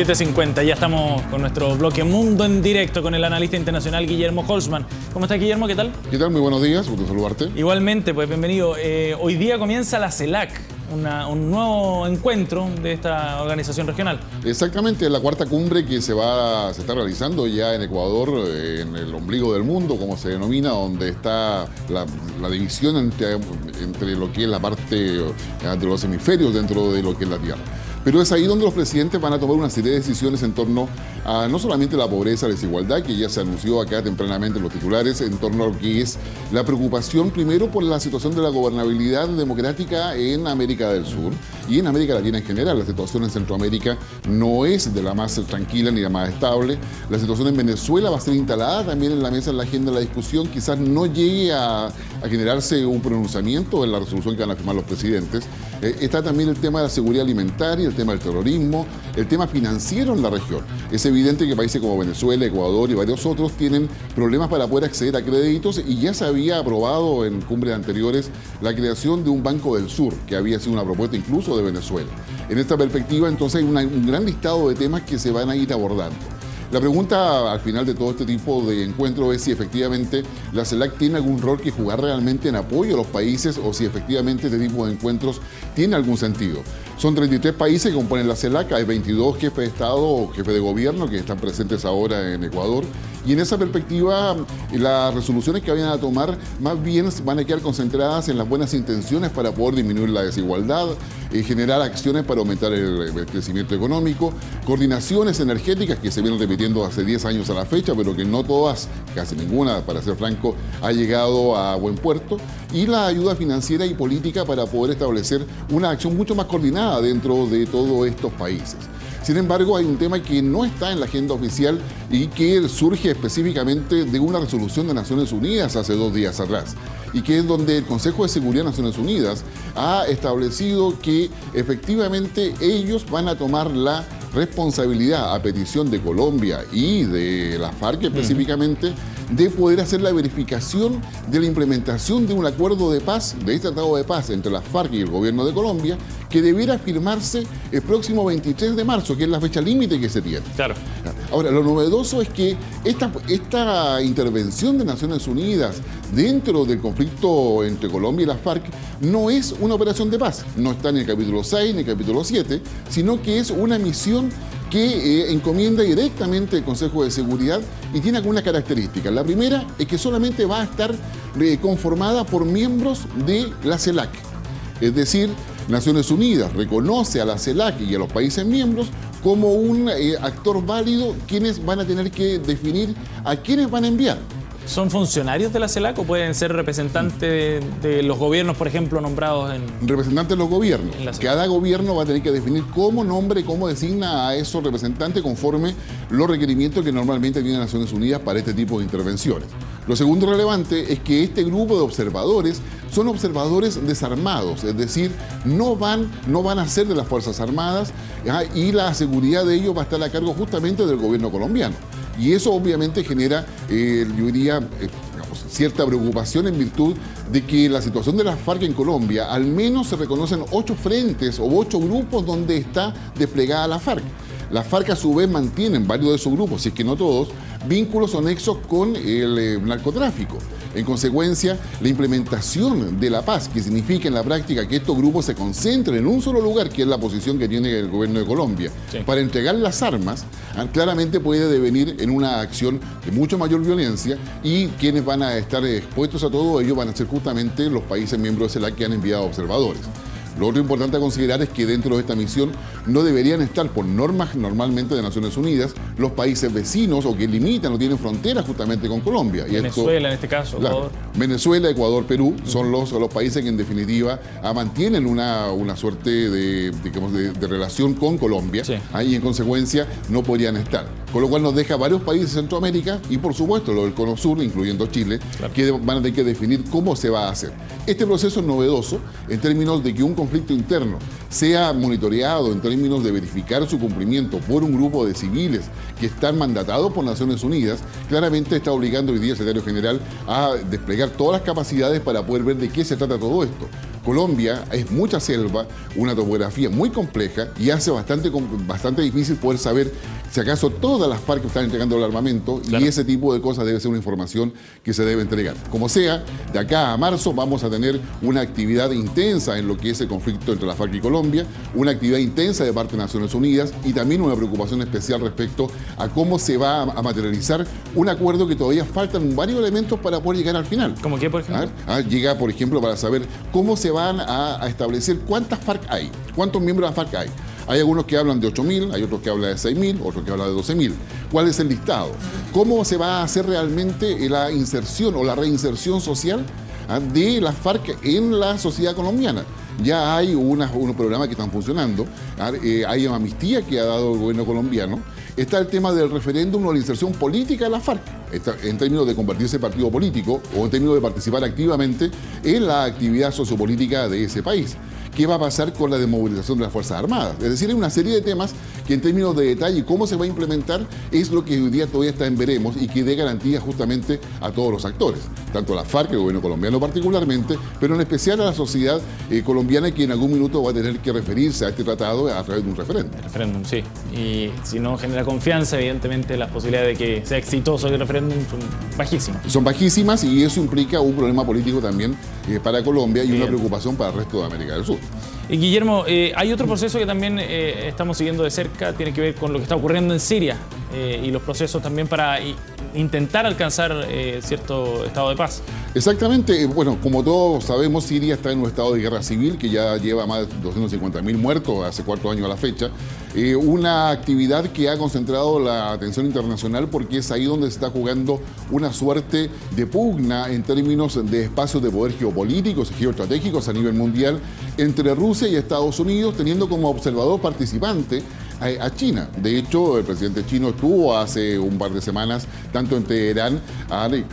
7:50, ya estamos con nuestro bloque Mundo en Directo con el analista internacional Guillermo Holzman. ¿Cómo estás, Guillermo? ¿Qué tal? ¿Qué tal? Muy buenos días, gusto saludarte. Igualmente, pues bienvenido. Hoy día comienza la CELAC, un nuevo encuentro de esta organización regional. Exactamente, la cuarta cumbre que se está realizando ya en Ecuador, en el ombligo del mundo, como se denomina, donde está la división entre lo que es la parte de los hemisferios dentro de lo que es la Tierra. Pero es ahí donde los presidentes van a tomar una serie de decisiones en torno a no solamente la pobreza, la desigualdad, que ya se anunció acá tempranamente en los titulares, en torno a lo que es la preocupación primero por la situación de la gobernabilidad democrática en América del Sur y en América Latina en general. La situación en Centroamérica no es de la más tranquila ni la más estable. La situación en Venezuela va a ser instalada también en la mesa, en la agenda de la discusión. Quizás no llegue a generarse un pronunciamiento en la resolución que van a firmar los presidentes. Está también el tema de la seguridad alimentaria, el tema del terrorismo, el tema financiero en la región. Es evidente que países como Venezuela, Ecuador y varios otros tienen problemas para poder acceder a créditos y ya se había aprobado en cumbres anteriores la creación de un Banco del Sur, que había sido una propuesta incluso de Venezuela. En esta perspectiva, entonces, hay un gran listado de temas que se van a ir abordando. La pregunta al final de todo este tipo de encuentros es si efectivamente la CELAC tiene algún rol que jugar realmente en apoyo a los países o si efectivamente este tipo de encuentros tiene algún sentido. Son 33 países que componen la CELAC, hay 22 jefes de Estado o jefes de gobierno que están presentes ahora en Ecuador. Y en esa perspectiva, las resoluciones que vayan a tomar más bien van a quedar concentradas en las buenas intenciones para poder disminuir la desigualdad, generar acciones para aumentar el crecimiento económico, coordinaciones energéticas que se vienen repitiendo hace 10 años a la fecha, pero que no todas, casi ninguna, para ser franco, ha llegado a buen puerto, y la ayuda financiera y política para poder establecer una acción mucho más coordinada dentro de todos estos países. Sin embargo, hay un tema que no está en la agenda oficial y que surge específicamente de una resolución de Naciones Unidas hace 2 días atrás, y que es donde el Consejo de Seguridad de Naciones Unidas ha establecido que efectivamente ellos van a tomar la responsabilidad, a petición de Colombia y de la FARC específicamente, de poder hacer la verificación de la implementación de un acuerdo de paz, de este tratado de paz entre la FARC y el gobierno de Colombia, que debiera firmarse el próximo 23 de marzo, que es la fecha límite que se tiene. Claro. Ahora, lo novedoso es que esta intervención de Naciones Unidas dentro del conflicto entre Colombia y la FARC no es una operación de paz, no está en el capítulo 6 ni el capítulo 7, sino que es una misión que encomienda directamente el Consejo de Seguridad y tiene algunas características. La primera es que solamente va a estar conformada por miembros de la CELAC. Es decir, Naciones Unidas reconoce a la CELAC y a los países miembros como un actor válido, quienes van a tener que definir a quiénes van a enviar. ¿Son funcionarios de la CELAC o pueden ser representantes de los gobiernos, por ejemplo, nombrados en...? Representantes de los gobiernos. Cada gobierno va a tener que definir cómo nombra y cómo designa a esos representantes conforme los requerimientos que normalmente tiene Naciones Unidas para este tipo de intervenciones. Lo segundo relevante es que este grupo de observadores son observadores desarmados, es decir, no van a ser de las Fuerzas Armadas, y la seguridad de ellos va a estar a cargo justamente del gobierno colombiano. Y eso obviamente genera, yo diría, cierta preocupación en virtud de que la situación de las FARC en Colombia, al menos se reconocen 8 frentes o 8 grupos donde está desplegada la FARC. Las FARC a su vez mantienen varios de esos grupos, si es que no todos, vínculos o nexos con el narcotráfico. En consecuencia, la implementación de la paz, que significa en la práctica que estos grupos se concentren en un solo lugar, que es la posición que tiene el gobierno de Colombia, para entregar las armas, claramente puede devenir en una acción de mucho mayor violencia, y quienes van a estar expuestos a todo ello van a ser justamente los países miembros de CELAC que han enviado observadores. Lo otro importante a considerar es que dentro de esta misión no deberían estar, por normas normalmente de Naciones Unidas, los países vecinos o que limitan o tienen fronteras justamente con Colombia. Y Venezuela en este caso, Ecuador. Venezuela, Ecuador, Perú son los países que en definitiva mantienen una suerte de relación con Colombia, y en consecuencia no podrían estar. Con lo cual nos deja varios países de Centroamérica y por supuesto los del Cono Sur, incluyendo Chile, que van a tener que definir cómo se va a hacer. Este proceso es novedoso en términos de que un conflicto interno sea monitoreado en términos de verificar su cumplimiento por un grupo de civiles que están mandatados por Naciones Unidas. Claramente está obligando hoy día el secretario general a desplegar todas las capacidades para poder ver de qué se trata todo esto. Colombia es mucha selva, una topografía muy compleja y hace bastante difícil poder saber si acaso todas las FARC están entregando el armamento, claro. Y ese tipo de cosas debe ser una información que se debe entregar. Como sea, de acá a marzo vamos a tener una actividad intensa en lo que es el conflicto entre la FARC y Colombia, una actividad intensa de parte de Naciones Unidas y también una preocupación especial respecto a cómo se va a materializar un acuerdo que todavía faltan varios elementos para poder llegar al final. ¿Cómo qué, por ejemplo? Llega, por ejemplo, para saber cómo se van a establecer cuántas FARC hay, cuántos miembros de la FARC hay. Hay algunos que hablan de 8.000, hay otros que hablan de 6.000, otros que hablan de 12.000. ¿Cuál es el listado? ¿Cómo se va a hacer realmente la inserción o la reinserción social de las FARC en la sociedad colombiana? Ya hay unos programas que están funcionando, hay una amnistía que ha dado el gobierno colombiano. Está el tema del referéndum o la inserción política de la FARC, en términos de convertirse en partido político o en términos de participar activamente en la actividad sociopolítica de ese país. ¿Qué va a pasar con la desmovilización de las Fuerzas Armadas? Es decir, hay una serie de temas que en términos de detalle y cómo se va a implementar es lo que hoy día todavía está en veremos y que dé garantía justamente a todos los actores, tanto a la FARC, el gobierno colombiano particularmente, pero en especial a la sociedad colombiana que en algún minuto va a tener que referirse a este tratado a través de un referéndum. El referéndum, sí. Y si no genera confianza, evidentemente las posibilidades de que sea exitoso el referéndum son bajísimas. Son bajísimas y eso implica un problema político también para Colombia y Bien. Una preocupación para el resto de América del Sur. Guillermo, hay otro proceso que también estamos siguiendo de cerca, tiene que ver con lo que está ocurriendo en Siria y los procesos también para intentar alcanzar cierto estado de paz. Exactamente. Bueno, como todos sabemos, Siria está en un estado de guerra civil que ya lleva más de 250.000 muertos hace 4 años a la fecha. Una actividad que ha concentrado la atención internacional porque es ahí donde se está jugando una suerte de pugna en términos de espacios de poder geopolíticos y geoestratégicos a nivel mundial entre Rusia y Estados Unidos, teniendo como observador participante a China. De hecho, el presidente chino estuvo hace un par de semanas tanto en Teherán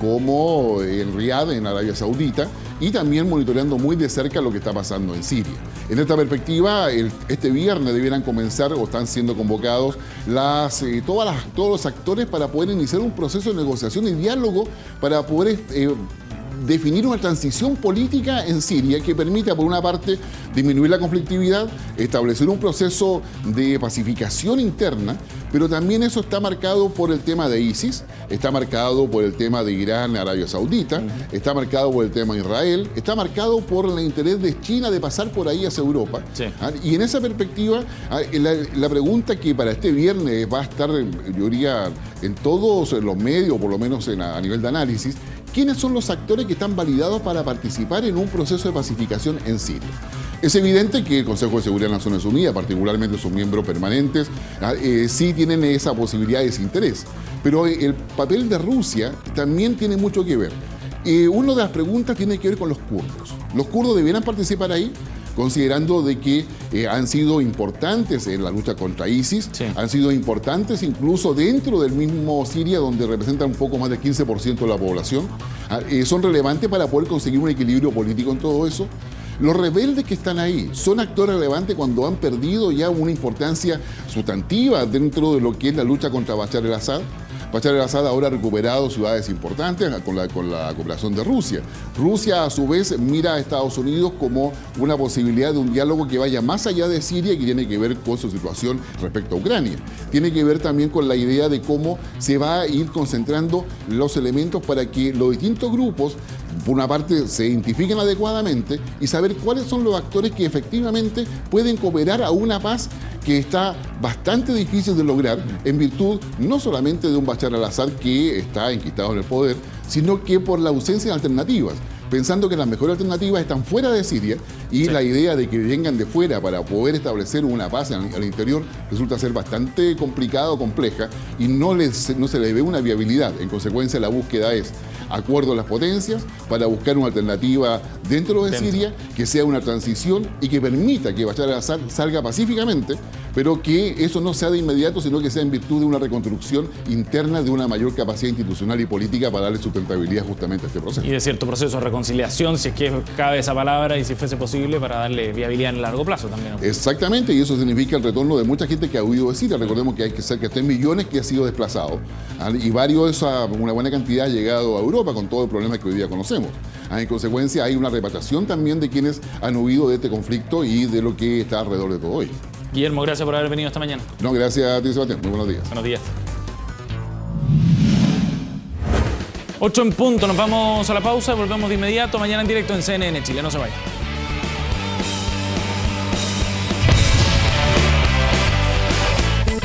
como en Riad, en Arabia Saudita, y también monitoreando muy de cerca lo que está pasando en Siria. En esta perspectiva, este viernes debieran comenzar o están siendo convocados todos los actores para poder iniciar un proceso de negociación y diálogo para poder definir una transición política en Siria que permita, por una parte, disminuir la conflictividad, establecer un proceso de pacificación interna, pero también eso está marcado por el tema de ISIS, está marcado por el tema de Irán, Arabia Saudita, está marcado por el tema de Israel, está marcado por el interés de China de pasar por ahí hacia Europa. Sí. Y en esa perspectiva, la pregunta que para este viernes va a estar, yo diría, en todos los medios, por lo menos a nivel de análisis, ¿quiénes son los actores que están validados para participar en un proceso de pacificación en Siria? Es evidente que el Consejo de Seguridad de Naciones Unidas, particularmente sus miembros permanentes, sí tienen esa posibilidad y ese interés. Pero el papel de Rusia también tiene mucho que ver. Una de las preguntas tiene que ver con los kurdos. ¿Los kurdos debieran participar ahí? Considerando de que han sido importantes en la lucha contra ISIS, sí. Han sido importantes incluso dentro del mismo Siria, donde representan un poco más del 15% de la población, son relevantes para poder conseguir un equilibrio político en todo eso. Los rebeldes que están ahí son actores relevantes cuando han perdido ya una importancia sustantiva dentro de lo que es la lucha contra Bashar al-Assad. Bashar al-Assad ahora ha recuperado ciudades importantes con la cooperación de Rusia. Rusia, a su vez, mira a Estados Unidos como una posibilidad de un diálogo que vaya más allá de Siria y que tiene que ver con su situación respecto a Ucrania. Tiene que ver también con la idea de cómo se va a ir concentrando los elementos para que los distintos grupos, por una parte, se identifiquen adecuadamente y saber cuáles son los actores que efectivamente pueden cooperar a una paz que está bastante difícil de lograr en virtud no solamente de un Bashar al-Assad que está enquistado en el poder, sino que por la ausencia de alternativas, pensando que las mejores alternativas están fuera de Siria y sí. La idea de que vengan de fuera para poder establecer una paz al interior resulta ser bastante complicada o compleja y no se le ve una viabilidad. En consecuencia, la búsqueda es acuerdo a las potencias para buscar una alternativa dentro de Siria que sea una transición y que permita que Bashar al-Assad salga pacíficamente, pero que eso no sea de inmediato, sino que sea en virtud de una reconstrucción interna de una mayor capacidad institucional y política para darle sustentabilidad justamente a este proceso. Y de cierto proceso de reconciliación, si es que cabe esa palabra y si fuese posible, para darle viabilidad en el largo plazo también, ¿no? Exactamente, y eso significa el retorno de mucha gente que ha huido de Siria. Recordemos que hay cerca de 3 millones que ha sido desplazado y una buena cantidad ha llegado a Europa con todo el problema que hoy día conocemos. En consecuencia, hay una repatriación también de quienes han huido de este conflicto y de lo que está alrededor de todo hoy. Guillermo, gracias por haber venido esta mañana. No, gracias a ti, Sebastián. Muy buenos días. Buenos días. 8 en punto, nos vamos a la pausa, volvemos de inmediato mañana en directo en CNN Chile, no se vayan.